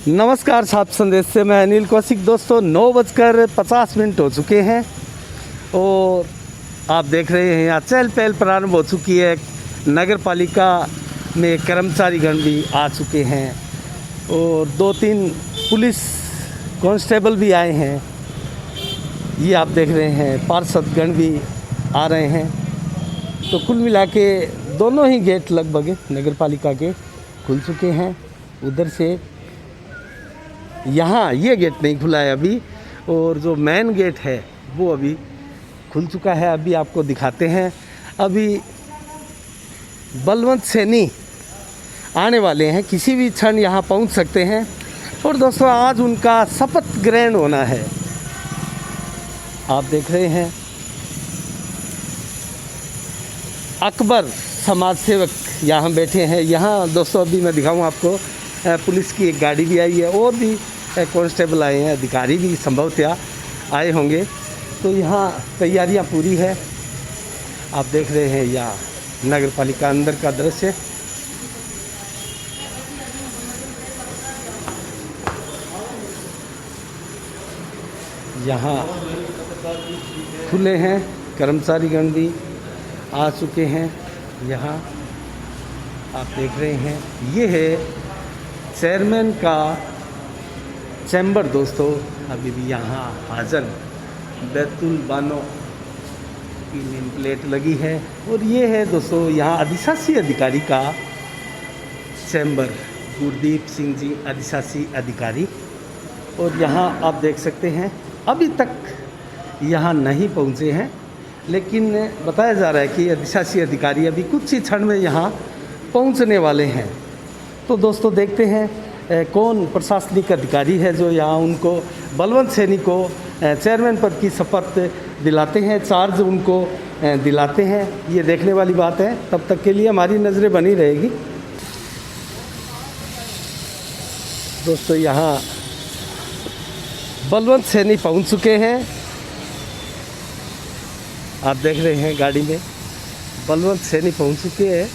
नमस्कार, छाप संदेश से मैं अनिल कौशिक। दोस्तों 9:50 हो चुके हैं और आप देख रहे हैं यहाँ चहल पहल प्रारंभ हो चुकी है। नगर पालिका में कर्मचारीगण भी आ चुके हैं और 2-3 पुलिस कांस्टेबल भी आए हैं। ये आप देख रहे हैं पार्षदगण भी आ रहे हैं। तो कुल मिला के दोनों ही गेट लगभग नगर पालिका के खुल चुके हैं। उधर से यहाँ ये गेट नहीं खुला है अभी, और जो मेन गेट है वो अभी खुल चुका है। अभी आपको दिखाते हैं। अभी बलवंत सैनी आने वाले हैं, किसी भी क्षण यहाँ पहुँच सकते हैं। और दोस्तों आज उनका शपथ ग्रहण होना है। आप देख रहे हैं अकबर समाज सेवक यहाँ बैठे हैं। यहाँ दोस्तों अभी मैं दिखाऊँ आपको, पुलिस की एक गाड़ी भी आई है और भी कांस्टेबल आए हैं, अधिकारी भी संभवतः आए होंगे। तो यहाँ तैयारियाँ पूरी है। आप देख रहे हैं यहाँ नगर पालिका अंदर का दृश्य। यहाँ खुले हैं, कर्मचारीगण भी आ चुके हैं। यहाँ आप देख रहे हैं ये है चेयरमैन का चैम्बर। दोस्तों अभी भी यहाँ हाजर बैतुल बानो की नेम प्लेट लगी है। और ये है दोस्तों यहाँ अधिशासी अधिकारी का चैम्बर, गुरदीप सिंह जी अधिशासी अधिकारी। और यहाँ आप देख सकते हैं अभी तक यहाँ नहीं पहुँचे हैं, लेकिन बताया जा रहा है कि अधिशासी अधिकारी अभी कुछ ही क्षण में यहाँ पहुँचने वाले हैं। तो दोस्तों देखते हैं कौन प्रशासनिक अधिकारी है जो यहाँ उनको बलवंत सैनी को चेयरमैन पद की शपथ दिलाते हैं, चार्ज उनको दिलाते हैं। ये देखने वाली बात है। तब तक के लिए हमारी नज़रें बनी रहेगी। दोस्तों यहाँ बलवंत सैनी पहुँच चुके हैं। आप देख रहे हैं गाड़ी में बलवंत सैनी पहुँच चुके हैं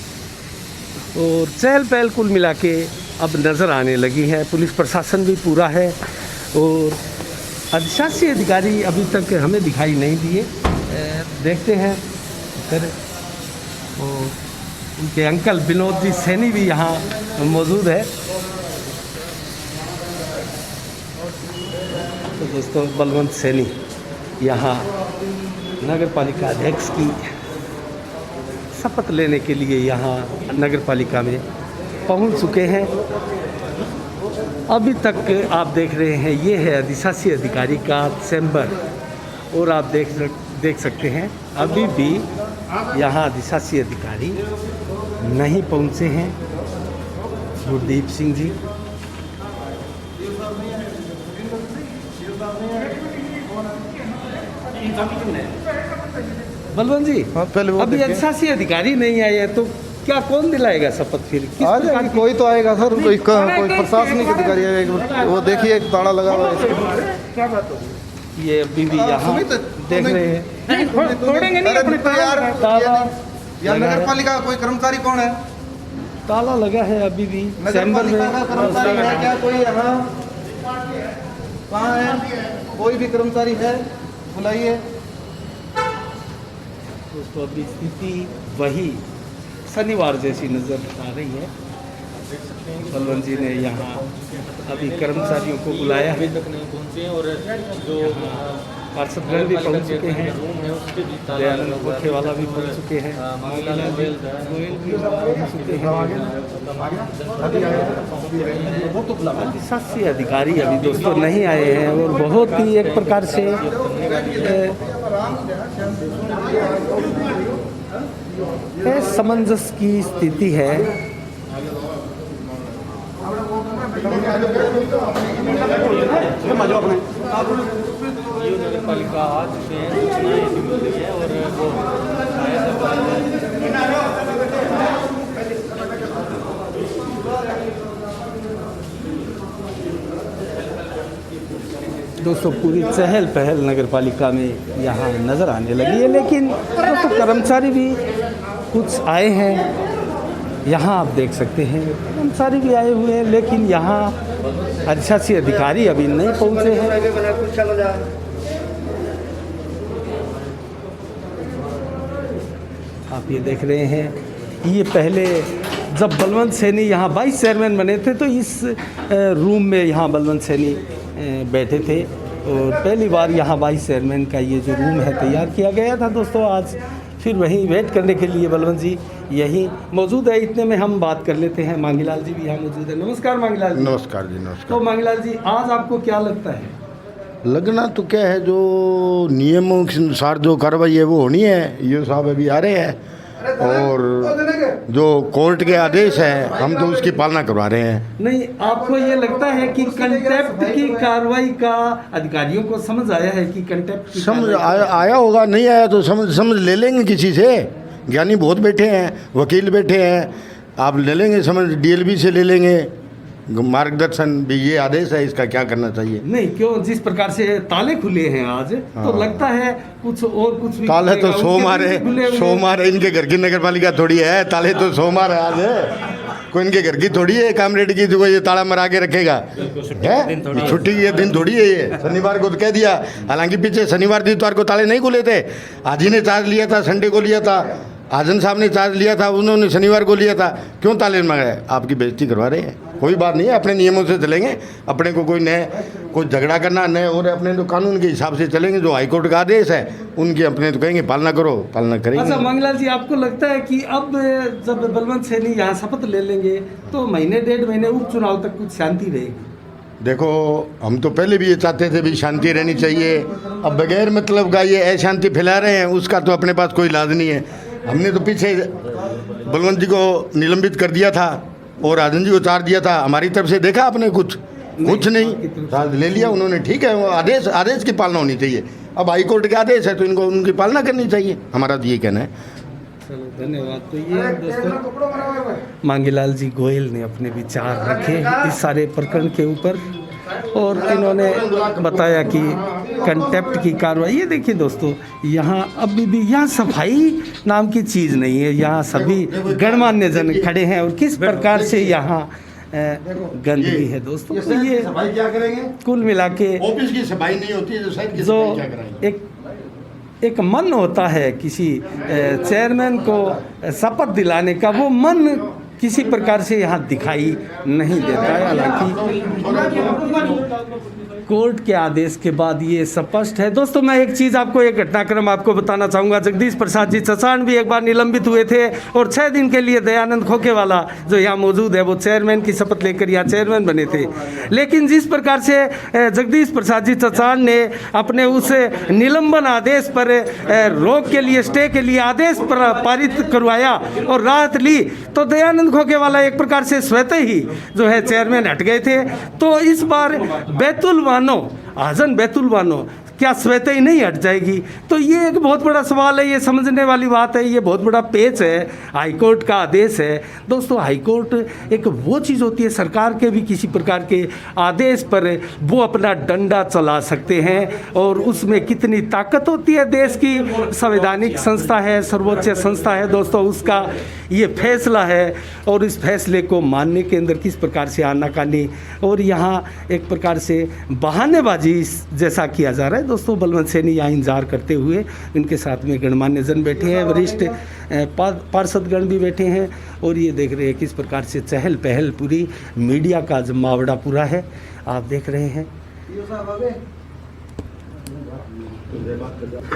और चहल पहल कुल मिला के अब नज़र आने लगी है। पुलिस प्रशासन भी पूरा है और अधिशासी अधिकारी अभी तक हमें दिखाई नहीं दिए। देखते हैं फिर। और उनके अंकल विनोद जी सैनी भी यहाँ मौजूद है। तो दोस्तों बलवंत सैनी यहाँ नगर पालिका अध्यक्ष की शपथ लेने के लिए यहाँ नगर पालिका में पहुँच चुके हैं। अभी तक आप देख रहे हैं ये है अधिशासी अधिकारी का चैम्बर। और आप देख सकते हैं अभी भी यहाँ अधिशासी अधिकारी नहीं पहुँचे हैं। गुरदीप सिंह जी बलवंत जी, हाँ, पहले अभी अधिशासी अधिकारी नहीं आए हैं तो क्या कौन दिलाएगा शपथ? फिर आ जाएगी, कोई तो आएगा सर, कोई प्रशासनिक अधिकारी आएगा। वो देखिए ताला लगा हुआ है। क्या बात हो? ये अभी भी यहाँ देख रहे हैं। तोड़ेंगे नहीं अपने यार। नगर पालिका का कोई कर्मचारी कौन है? ताला लगा है अभी भी चैम्बर में। कर्मचारी है क्या कोई यहाँ? कहाँ है? कोई भी कर्मचारी है? बुलाइए। दोस्तों अभी स्थिति वही शनिवार जैसी नज़र आ रही है। बलवंत जी ने यहाँ अभी कर्मचारियों को बुलाया। अभी तक नहीं पहुँचे और जो पार्षदगण भी पहुँच चुके हैं। दयानंद कोठे वाला भी पहुँच चुके हैं। अधिशासी अधिकारी अभी दोस्तों नहीं आए हैं और बहुत ही एक प्रकार से समंजस की स्थिति है। नगर पालिका आ चुके हैं, सूचनाएं भी मिल रही है और वो दोस्तों पूरी चहल पहल नगर पालिका में यहाँ नज़र आने लगी है। लेकिन दोस्तों कर्मचारी भी कुछ आए हैं। यहाँ आप देख सकते हैं कर्मचारी भी आए हुए हैं, लेकिन यहाँ अधिशासी अधिकारी अभी नहीं पहुंचे हैं। आप ये देख रहे हैं, ये पहले जब बलवंत सैनी यहाँ वाइस चेयरमैन बने थे तो इस रूम में यहाँ बलवंत सैनी बैठे थे और पहली बार यहाँ वाइस चेयरमैन का ये जो रूम है तैयार किया गया था। दोस्तों आज फिर वहीं वेट करने के लिए बलवंत जी यहीं मौजूद है। इतने में हम बात कर लेते हैं, मांगीलाल जी भी यहाँ मौजूद है। नमस्कार मांगीलाल जी। नमस्कार जी, नमस्कार। तो मांगीलाल जी आज आपको क्या लगता है? लगना तो क्या है, जो नियमों के अनुसार जो कार्रवाई है वो होनी है। ये साहब अभी आ रहे हैं और जो कोर्ट के आदेश है हम तो उसकी पालना करवा रहे हैं। नहीं, आपको ये लगता है कि कंटेप्ट की कार्रवाई का अधिकारियों को समझ आया है कि कंटेप्ट की समझ आया होगा, नहीं आया तो समझ ले लेंगे किसी से। ज्ञानी बहुत बैठे हैं, वकील बैठे हैं, आप ले लेंगे समझ, डीएलबी से ले लेंगे मार्गदर्शन भी, ये आदेश है इसका क्या करना चाहिए। नहीं क्यों, जिस प्रकार से ताले खुले हैं आज तो लगता है कुछ और कुछ भी ताले तो खुलेगा, सोमवार इनके घर की नगर पालिका थोड़ी है, ताले तो सोमवार है आज। कोई इनके घर की थोड़ी है कामरेड की जो ये ताला मरा के रखेगा है, छुट्टी ये दिन थोड़ी है। ये शनिवार को तो कह दिया, हालांकि पीछे शनिवार इतवार को ताले नहीं खुले थे। आज ही ने चार्ज लिया था, संडे को लिया था, आजम साहब ने चार्ज लिया था, उन्होंने शनिवार को लिया था। क्यों ताले मंगाए? आपकी बेइज्जती करवा रहे हैं। कोई बात नहीं है, अपने नियमों से चलेंगे। अपने को कोई झगड़ा करना नहीं, और अपने तो कानून के हिसाब से चलेंगे। जो हाईकोर्ट का आदेश है उनकी अपने तो कहेंगे पालना करो, पालना करेंगे। अच्छा मांगीलाल जी, आपको लगता है कि अब जब बलवंत सैनी यहाँ शपथ ले लेंगे तो महीने 1.5 महीने उपचुनाव तक कुछ शांति रहेगी? देखो, हम तो पहले भी ये चाहते थे भी शांति रहनी चाहिए। अब बगैर मतलब का ये अशांति फैला रहे हैं, उसका तो अपने पास कोई इलाज नहीं है। हमने तो पीछे बलवंत जी को निलंबित कर दिया था और राजन जी को चार्ज दिया था। हमारी तरफ से देखा आपने कुछ नहीं, चार्ज ले लिया उन्होंने। ठीक है, वो आदेश की पालना होनी चाहिए। अब हाईकोर्ट के आदेश है तो इनको उनकी पालना करनी चाहिए, हमारा तो ये कहना है। चलो धन्यवाद। तो ये दोस्तों मांगीलाल जी गोयल ने अपने विचार रखे इस सारे प्रकरण के ऊपर और इन्होंने बताया कि कंटेप्ट की कार्रवाई। ये देखिए दोस्तों, यहाँ अभी भी यहाँ सफाई नाम की चीज़ नहीं है। यहाँ सभी गणमान्य जन खड़े हैं और किस प्रकार से यहाँ गंदगी है दोस्तों। तो ये सफाई क्या करेंगे? कुल मिला के ऑफिस की सफाई नहीं होती है, जो एक मन होता है किसी चेयरमैन को शपथ दिलाने का, वो मन किसी प्रकार से यहाँ दिखाई नहीं देता है। हालांकि कोर्ट के आदेश के बाद ये स्पष्ट है। दोस्तों मैं एक चीज़ आपको, एक घटनाक्रम आपको बताना चाहूँगा। जगदीश प्रसाद जी चचान भी एक बार निलंबित हुए थे और 6 दिन के लिए दयानंद खोखेवाला जो यहाँ मौजूद है वो चेयरमैन की शपथ लेकर यहाँ चेयरमैन बने थे। लेकिन जिस प्रकार से जगदीश प्रसाद जी चचान ने अपने उस निलंबन आदेश पर रोक के लिए, स्टे के लिए आदेश पारित करवाया और राहत ली, तो दयानंद खोखेवाला एक प्रकार से स्वतः ही जो है चेयरमैन हट गए थे। तो इस बार बैतुल आजन बैतुल बानो क्या स्वतः ही नहीं हट जाएगी? तो ये एक बहुत बड़ा सवाल है, ये समझने वाली बात है, ये बहुत बड़ा पेच है। हाईकोर्ट का आदेश है दोस्तों। हाईकोर्ट एक वो चीज़ होती है, सरकार के भी किसी प्रकार के आदेश पर वो अपना डंडा चला सकते हैं और उसमें कितनी ताकत होती है। देश की संवैधानिक संस्था है, सर्वोच्च संस्था है दोस्तों, उसका ये फैसला है और इस फैसले को मानने के अंदर किस प्रकार से आनाकानी और यहाँ एक प्रकार से बहानेबाजी जैसा किया जा रहा है दोस्तों। बलवंत सैनी यहाँ इंतजार करते हुए, इनके साथ में गणमान्य जन बैठे हैं, वरिष्ठ पार्षदगण भी बैठे हैं और ये देख रहे हैं किस प्रकार से चहल पहल पूरी मीडिया का जमावड़ा पूरा है, आप देख रहे हैं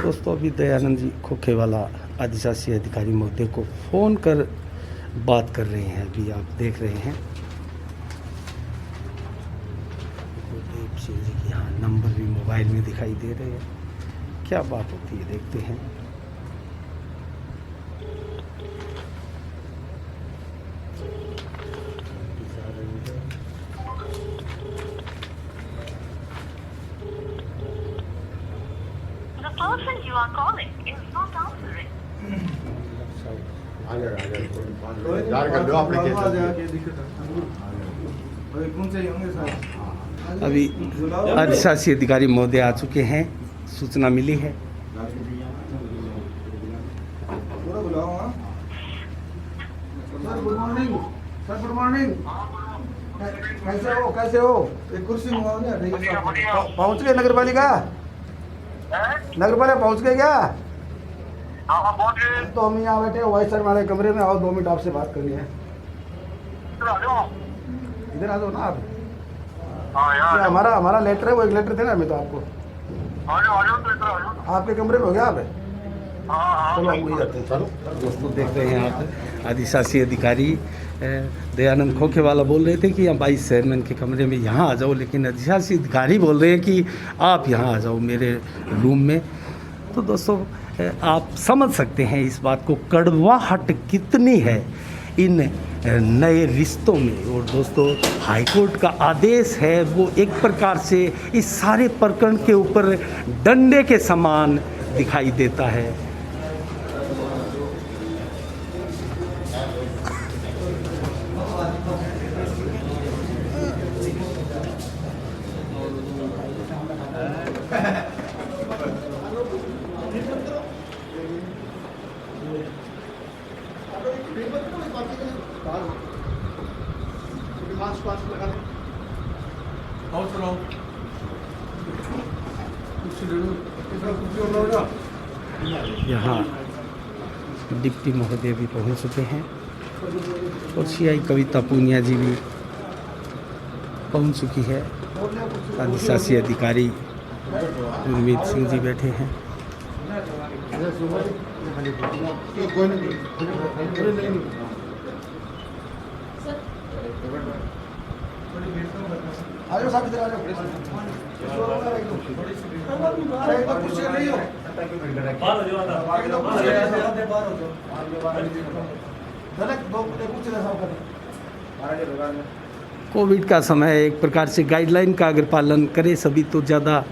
दोस्तों। अभी दयानंद जी खोखेवाला अधिशासी अधिकारी महोदय को फ़ोन कर बात कर रहे हैं, अभी आप देख रहे हैं। गुरदेव सिंह जी की यहाँ नंबर भी मोबाइल में दिखाई दे रहे हैं। क्या बात होती है देखते हैं। person you are calling is not answering. अभी अधिशासी अधिकारी महोदय आ चुके हैं, सूचना मिली है। Good morning sir, good morning. कैसे हो एक कुर्सी मंगाओ ना पहुंच गए नगर पालिका पहुंच गए क्या तो हम यहाँ बैठे वाइस सर वाले कमरे में आओ 2 मिनट आपसे बात करनी है इधर आ जाओ ना आप ये हमारा लेटर है वो एक लेटर थे ना मैं तो आपको आपके कमरे में हो गया आप चलो हम वही जाते हैं चलो दोस्तों देख रहे हैं आप आदिशासी अधिकारी दयानंद खोखेवाला बोल रहे थे कि हम वाइस चेयरमैन के कमरे में यहाँ आ जाओ, लेकिन आदिशासी अधिकारी बोल रहे हैं कि आप यहाँ आ जाओ मेरे रूम में। तो दोस्तों आप समझ सकते हैं इस बात को, कड़वाहट कितनी है इन नए रिश्तों में। और दोस्तों हाईकोर्ट का आदेश है वो एक प्रकार से इस सारे प्रकरण के ऊपर डंडे के समान दिखाई देता है। यहाँ डिप्टी महोदय भी पहुँच चुके हैं और सीआई कविता पूनिया जी भी पहुँच चुकी है। आदिशासी अधिकारी गुरमीत सिंह जी बैठे हैं। आ जाओ साहब इधर आ जाओ कुर्सी नहीं हो कोविड का समय है, एक प्रकार से गाइडलाइन का अगर पालन करें सभी तो ज़्यादा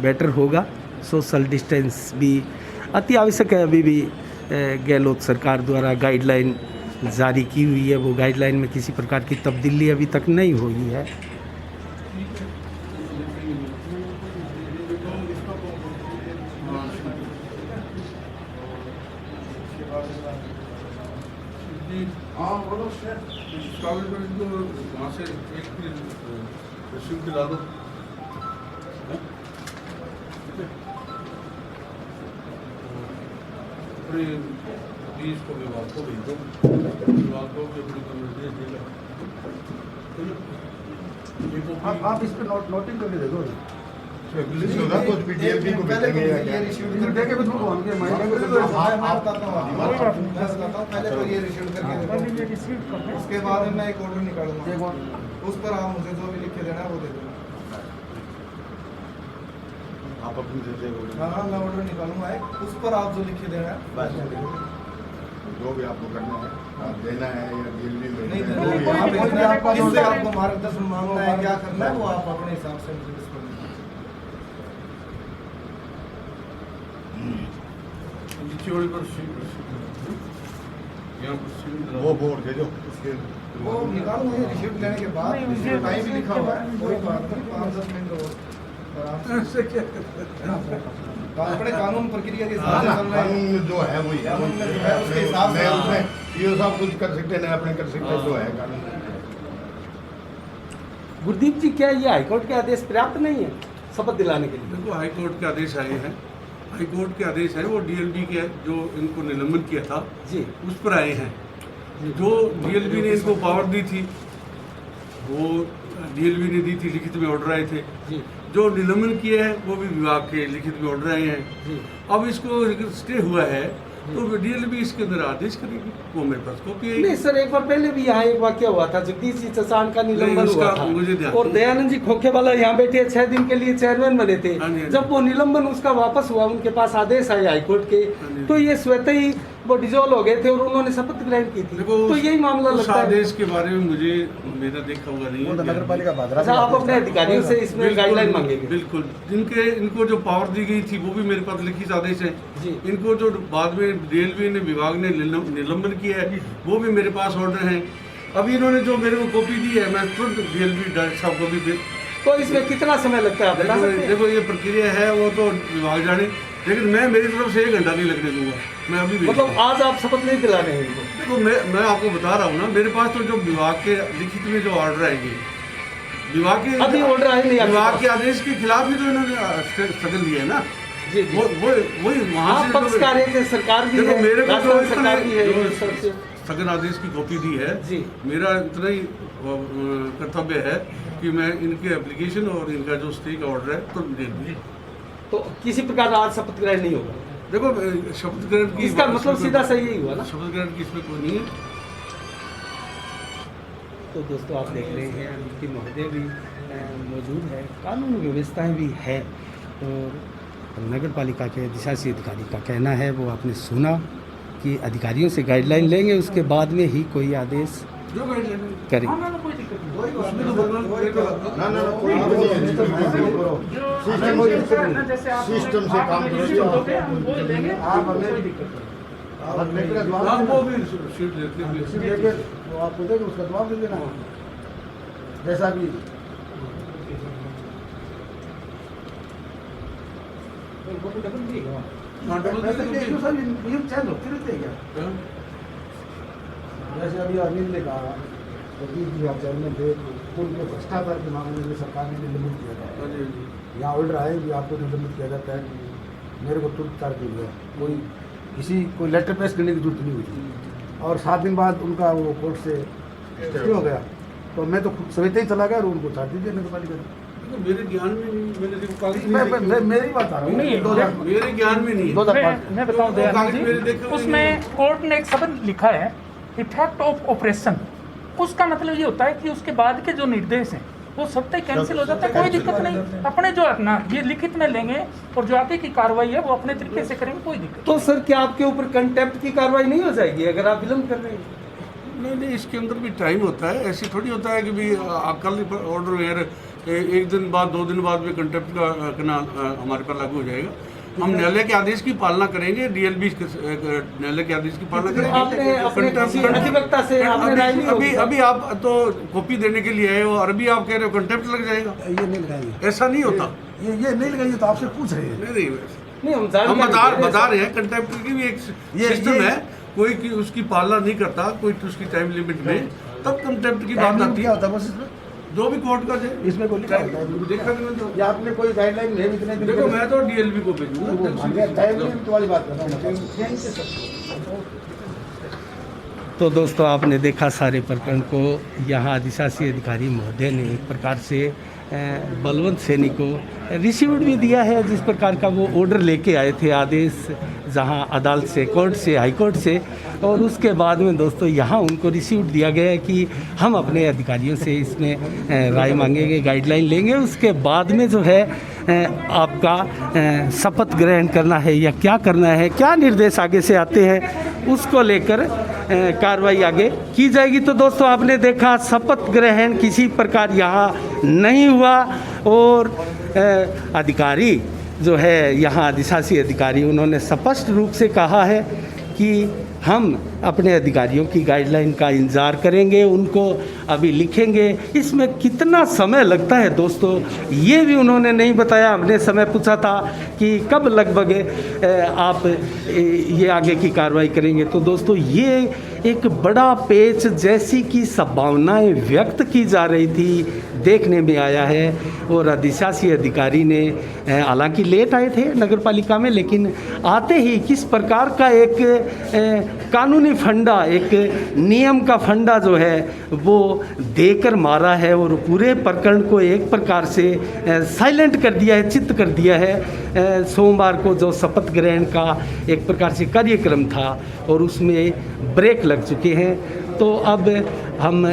बेटर होगा। सोशल डिस्टेंस भी अति आवश्यक है। अभी भी गहलोत सरकार द्वारा गाइडलाइन जारी की हुई है, वो गाइडलाइन में किसी प्रकार की तब्दीली अभी तक नहीं हुई है। हाँ बोलो सर वहाँ से एक रिसीव दिला दो। अपने 20 को विभाग को भेज दो, विभाग को भी अपनी कम्युनिटी देगा। आप इस पर नोटिंग करके दे दो लिस्ट होगा तो पीडीएफ को भेजेंगे या क्या? देखे भी तुमको हमके महीने को मैं बताता हूँ पहले तो ये रिसीव करके दे दो, उसके बाद मैं एक ऑर्डर निकालूंगा, उस पर आप मुझे जो भी लिख के देना है वो दे देना। आप अपनी जैसे हाँ मैं ऑर्डर निकालूंगा एक, उस पर आप जो लिख के देना है जो भी आपको करना है आप देना है या डिलीवरी नहीं जो भी देना आप- है, आपको मार्गदर्शन मांगना है क्या करना है वो आप अपने हिसाब से मुझे इसको नीचे वाले पर यहाँ पर सील दिला वो दो। बोर्ड दे दो उसके वो निकालूंगा ये रिसीप्ट लेने के बाद टाइम भी लिखा हुआ है, कोई बात नहीं 5-10 मिनट और आराम से अपने कानून प्रक्रिया के हिसाब से चल रहा है। कानून जो है वही है कानून में जो है उसके हिसाब से मैं उसमें ये सब कुछ कर सकते हैं अपने कर सकते हैं जो है कानून। गुरदीप जी, क्या ये हाईकोर्ट के आदेश पर्याप्त नहीं है शपथ दिलाने के लिए? देखो हाई कोर्ट के आदेश आए हैं, हाई कोर्ट के आदेश हैं वो डीएलबी के जो इनको निलंबन किया था जी उस पर आए हैं। जो डीएलबी ने इनको पावर दी थी वो डीएलबी ने दी थी, लिखित में ऑर्डर आए थे। जी जो निलंबन किए हैं वो भी विभाग के लिखित में ऑर्डर आए हैं। जी अब इसको स्टे हुआ है तो डीएलबी इसके अंदर आदेश करेगी, वो मेरे पास कॉपी नहीं आएगी। सर, एक बार पहले भी यहाँ एक वाक्य हुआ था, जगदीश जी चौहान का निलंबन नहीं, हुआ उसका मुझे ध्यान था और नहीं। दयानंद जी खोखेवाला यहाँ बैठे 6 दिन के लिए चेयरमैन बने थे। हाँ जी, हाँ जी। जब वो निलंबन उसका वापस हुआ, उनके पास आदेश आए हाईकोर्ट के, हाँ जी। तो ये स्वतः ही वो डिजोल्व हो गए थे और उन्होंने शपथ ग्रहण की थी। देखो तो यही मामला उस लगता है। आदेश के बारे में मुझे मेरा देखा हुआ नहीं है। नगर पालिका भादरा अच्छा, आप अपने अधिकारियों से इसमें बिल्कुल, गाइडलाइन मांगेंगे? बिल्कुल। इनको जो पावर दी गई थी वो भी मेरे पास लिखित आदेश है। जी। इनको जो बाद में डीएलबी ने विभाग ने निलंबन किया है वो भी मेरे पास ऑर्डर हैं। अभी इन्होंने जो मेरे को कॉपी दी है मैं तुरंत डीएलबी डायरेक्टर साहब को भी तो इसमें कितना समय लगता है आप बता सकते हैं? देखो ये प्रक्रिया है वो तो विभाग जाने, लेकिन मैं मेरी तरफ से 1 घंटा नहीं लगने दूंगा। मैं अभी भेज मतलब दूंगा। आज आप शपथ नहीं दिला रहे हैं इनको? देखो मैं आपको बता रहा हूँ ना, मेरे पास तो जो विभाग के लिखित में जो ऑर्डर आएंगे विभाग के अभी ऑर्डर आए नहीं आपके विभाग पास? के आदेश के खिलाफ ही तो इन्होंने स्थगन दिया है ना। जी, जी। वही वहाँ आप से पक्षकार हैं कि सरकार भी देखो है, मेरे को राजस्थान सरकार भी है, जो ये सबसे स्थगन आदेश की कॉपी दी है, जी। मेरा इतना ही कर्तव्य है कि मैं इनके एप्लीकेशन और इनका जो स्टे का ऑर्डर है तो दे दूँ। तो किसी प्रकार आज शपथ ग्रहण नहीं होगा, देखो शपथ ग्रहण की इसका मतलब सीधा सही ही हुआ ना। शपथ ग्रहण की इसमें कोई नहीं है। तो दोस्तों आप देख रहे हैं कि महोदय भी मौजूद है, कानून व्यवस्थाएं भी है, और नगर पालिका के अधिशासी अधिकारी का कहना है, वो आपने सुना कि अधिकारियों से गाइडलाइन लेंगे, उसके बाद में ही कोई आदेश जो गाइडलाइन करेंगे। उसमें तो भगवान सिस्टम से काम आप हमें आप वो भी शीट लेते हैं। तो आप बोलते उसका जवाब दे देना जैसा भी। हाँ, डबल वैसे देते क्या हैं। सर नियम चेंज होते रहते हैं क्या? हाँ। जैसे अभी अनिल ने कहा वकील जी आप चेयरमैन थे, तो उनको भ्रष्टाचार के मामले में सरकार ने निलंबित किया था। हाँ जी, हाँ जी। यहाँ ऑर्डर आए कि आपको निलंबित किया जाता है, मेरे को तुरंत कार्य किया गया, कोई लेटर पेश करने की जरूरत नहीं हुई थी, और 7 दिन बाद उनका वो कोर्ट से स्टे हो गया, तो मैं तो खुद सवेते ही चला गया और उनको छाड़ दीजिए नगर पालिका ने। देखो, मेरे ज्ञान में नहीं, मैंने देखो कागज नहीं देखे। मैं मेरी बात आ रहा हूँ नहीं, 2000 मेरे ज्ञान में नहीं है। 2005 मैं बताऊं वो दयानंद कागज मेरे देखे जी, हुए उसमें कोर्ट ने एक शब्द लिखा है इफेक्ट ऑफ ऑपरेशन। उसका मतलब ये होता है कि उसके बाद के जो निर्देश हैं वो सबसे कैंसिल हो जाता है, कोई दिक्कत नहीं। अपने जो अपना ये लिखित में लेंगे और जो आगे की कार्रवाई है वो अपने तरीके से करेंगे, कोई दिक्कत तो सर क्या आपके ऊपर कंटेम्प्ट की कार्रवाई नहीं हो जाएगी अगर आप विलम्ब कर रहे हैं? नहीं, इसके अंदर भी टाइम होता है। ऐसे थोड़ी होता है कि भी कल ऑर्डर वेयर एक दिन बाद 2 दिन बाद में कंटेम्प्ट का हमारे पर लागू हो जाएगा। हम न्यायालय के आदेश की पालना करेंगे, डीएलबी न्यायालय के आदेश की पालना करेंगे। आपने अपने किसी अधिवक्ता से आपने राय नहीं होगी? अभी आप तो कॉपी देने के लिए आए हो और अभी आप कह रहे हो कंटेम्प्ट लग जाएगा, ये नहीं लगाएंगे, ऐसा नहीं होता। ये नहीं लगाएंगे तो आपसे पूछ रहे हैं। नहीं, नहीं हम हम जानकारी बता रहे हैं कंटेम्प्ट की भी एक सिस्टम है। कोई की उसकी पालना नहीं करता, कोई उसकी टाइम लिमिट में, तब कंटेम्प्ट की बात आती क्या है। होता है बस इसमें? जो भी कोर्ट का जाए इसमें कोई लिखा होता है? देखा नहीं मैंने तो। या आपने कोई गाइडलाइन है इतने दिन देखो मैं तो डीएलबी को भेजूंगा। टाइम लिमिट वाली बात कर रहा हूँ। तो दोस्तों आपने देखा सारे प्रकरण को, यहाँ अधिशासी अधिकारी महोदय ने एक प्रकार से बलवंत सैनी को रिसीव्ड भी दिया है, जिस प्रकार का वो ऑर्डर लेके आए थे, आदेश जहाँ अदालत से, कोर्ट से, हाई कोर्ट से, और उसके बाद में दोस्तों यहाँ उनको रिसीव्ड दिया गया है कि हम अपने अधिकारियों से इसमें राय मांगेंगे, गाइडलाइन लेंगे, उसके बाद में जो है आपका शपथ ग्रहण करना है या क्या करना है, क्या निर्देश आगे से आते हैं उसको लेकर कार्रवाई आगे की जाएगी। तो दोस्तों आपने देखा शपथ ग्रहण किसी प्रकार यहाँ नहीं हुआ, और अधिकारी जो है यहाँ अधिशासी अधिकारी उन्होंने स्पष्ट रूप से कहा है कि हम अपने अधिकारियों की गाइडलाइन का इंतज़ार करेंगे, उनको अभी लिखेंगे। इसमें कितना समय लगता है दोस्तों ये भी उन्होंने नहीं बताया। हमने समय पूछा था कि कब लगभग आप ये आगे की कार्रवाई करेंगे, तो दोस्तों ये एक बड़ा पेच जैसी की संभावनाएं व्यक्त की जा रही थी, देखने में आया है। और अधिशासी अधिकारी ने हालांकि लेट आए थे नगर पालिका में, लेकिन आते ही किस प्रकार का एक कानूनी फंडा, एक नियम का फंडा जो है वो देकर मारा है, और पूरे प्रकरण को एक प्रकार से साइलेंट कर दिया है, चित्त कर दिया है। सोमवार को जो शपथ ग्रहण का एक प्रकार से कार्यक्रम था और उसमें ब्रेक लग चुके हैं। तो अब हम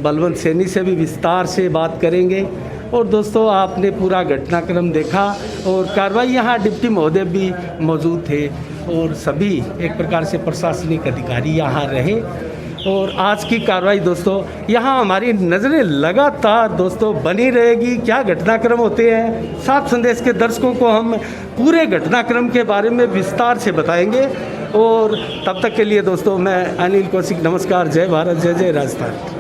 बलवंत सैनी से भी विस्तार से बात करेंगे। और दोस्तों आपने पूरा घटनाक्रम देखा, और कार्रवाई यहाँ डिप्टी महोदय भी मौजूद थे, और सभी एक प्रकार से प्रशासनिक अधिकारी यहाँ रहे। और आज की कार्रवाई दोस्तों यहाँ हमारी नज़रें लगातार दोस्तों बनी रहेगी, क्या घटनाक्रम होते हैं। सात संदेश के दर्शकों को हम पूरे घटनाक्रम के बारे में विस्तार से बताएंगे। और तब तक के लिए दोस्तों मैं अनिल कौशिक, नमस्कार, जय भारत, जय जय राजस्थान।